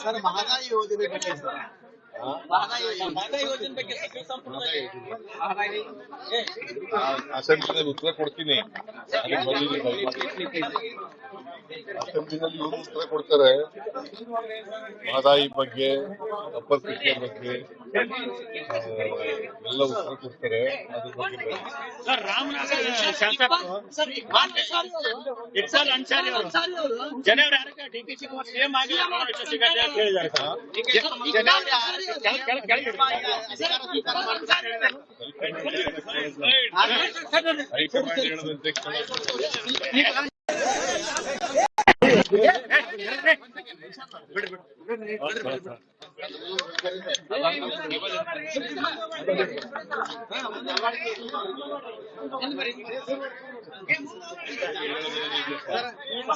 Sir Mahadayi ಯೋಜನೆ ಬಗ್ಗೆ sir Mahadayi ಯೋಜನೆ ಬಗ್ಗೆ ಸಚಿವ ಸಂಪುಟದಲ್ಲಿ ಅಸೆಂಬ್ಲಿನಲ್ಲಿ ಉತ್ತರ ಕೊಡ್ತೀನಿ. ಅಸೆಂಬ್ಲಿನಲ್ಲಿ ಇವರು ಉತ್ತರ ಕೊಡ್ತಾರೆ. ಮಹದಾಯಿ ಬಗ್ಗೆ, ಅಪ್ಪರ್ ಕೃಷ್ಣ ಬಗ್ಗೆ ಎಲ್ಲ ಉತ್ತರ ಕೊಡ್ತಾರೆ. ಅದ್ರ ಬಗ್ಗೆ ಸರ್ ರಾಮನಗರ ಶಾಸಕ ಇಕ್ಸಾಲ್ ಅನ್ಸಾರಿ ಅವರು ಜನವರಿ 6ಕ್ಕೆ ಡಿ.ಕೆ. ಶಿವಕುಮಾರ್ ಸೇಮ್ ಆಗಿ ಸಿಗತ್ತೆ ಅಂತ ಹೇಳಿದ್ದಾರೆ ಸರ್. ಹೈಕಮಾಂಡ್ ಹೇಳದಂತೆ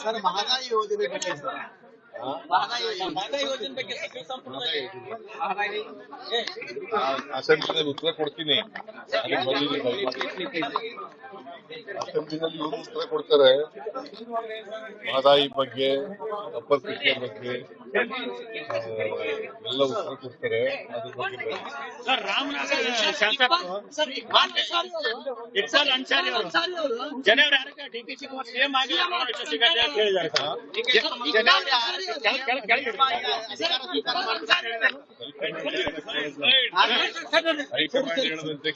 ಸರ್ ಮಹದಾಯಿ ಯೋಜನೆ ಬಗ್ಗೆ ಸರ್ ಮಹದಾಯಿ ಯೋಜನೆ ಬಗ್ಗೆ ಸಚಿವ ಸಂಪುಟದಲ್ಲಿ ಅಸೆಂಬ್ಲಿನಲ್ಲಿ ಉತ್ತರ ಕೊಡ್ತೀನಿ. ಅಸೆಂಬ್ಲಿನಲ್ಲಿ ಇವರು ಉತ್ತರ ಕೊಡ್ತಾರೆ. ಮಹದಾಯಿ ಬಗ್ಗೆ, ಅಪ್ಪರ್ ಕೃಷ್ಣ ಬಗ್ಗೆ ಎಲ್ಲ ಉತ್ತರ ಕೊಡ್ತಾರೆ. ಅದ್ರ ಬಗ್ಗೆ ಸರ್ ರಾಮನಗರ ಶಾಸಕ ಇಕ್ಸಾಲ್ ಅನ್ಸಾರಿ ಅವರು ಜನವರಿ 6ಕ್ಕೆ ಡಿ.ಕೆ. ಶಿವಕುಮಾರ್ ಸೇಮ್ ಆಗಿ ಸಿಗತ್ತೆ ಅಂತ ಹೇಳಿದ್ದಾರೆ ಸರ್. ಹೈಕಮಾಂಡ್ ಹೇಳದಂತೆ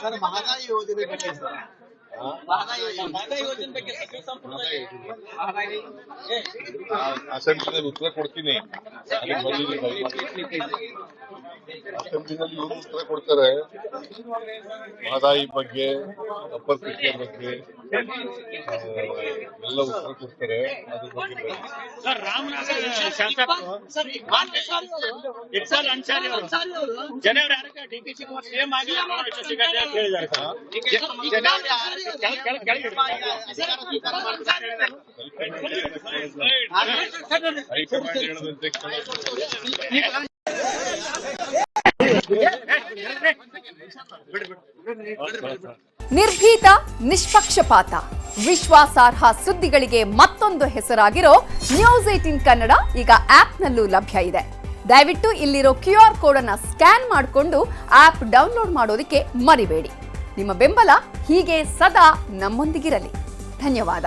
ಸರ್ ಮಹದಾಯಿ ಯೋಜನೆ ಬಗ್ಗೆ ಸರ್ ಮಹದಾಯಿ ಯೋಜನೆ ಬಗ್ಗೆ ಸಚಿವ ಸಂಪುಟದಲ್ಲಿ ಅಸೆಂಬ್ಲಿನಲ್ಲಿ ಉತ್ತರ ಕೊಡ್ತೀನಿ. ಅಸೆಂಬ್ಲಿನಲ್ಲಿ ಇವರು ಉತ್ತರ ಕೊಡ್ತಾರೆ. ಮಹದಾಯಿ ಬಗ್ಗೆ, ಅಪ್ಪರ್ ಕೃಷ್ಣ ಬಗ್ಗೆ ಎಲ್ಲ ಉತ್ತರ ಕೊಡ್ತಾರೆ. ಅದ್ರ ಬಗ್ಗೆ ಸರ್ ರಾಮನಗರ ಶಾಸಕ ಇಕ್ಸಾಲ್ ಅನ್ಸಾರಿ ಅವರು ಜನವರಿ 6ಕ್ಕೆ ಡಿ.ಕೆ. ಶಿವಕುಮಾರ್ ಸೇಮ್ ಆಗಿ ಸಿಗತ್ತೆ ಅಂತ ಹೇಳಿದ್ದಾರೆ ಸರ್. ಹೈಕಮಾಂಡ್ ಹೇಳದಂತೆ ನಿರ್ಭೀತ, ನಿಷ್ಪಕ್ಷಪಾತ, ವಿಶ್ವಾಸಾರ್ಹ ಸುದ್ದಿಗಳಿಗೆ ಮತ್ತೊಂದು ಹೆಸರಾಗಿರೋ ನ್ಯೂಸ್ 18 ಕನ್ನಡ ಈಗ ಆಪ್ನಲ್ಲೂ ಲಭ್ಯ ಇದೆ. ದಯವಿಟ್ಟು ಇಲ್ಲಿರೋ QR ಕೋಡ್ ಅನ್ನು ಸ್ಕ್ಯಾನ್ ಮಾಡಿಕೊಂಡು ಆಪ್ ಡೌನ್ಲೋಡ್ ಮಾಡೋದಕ್ಕೆ ಮರಿಬೇಡಿ. ನಿಮ್ಮ ಬೆಂಬಲ ಹೀಗೆ ಸದಾ ನಮ್ಮೊಂದಿಗಿರಲಿ. ಧನ್ಯವಾದ.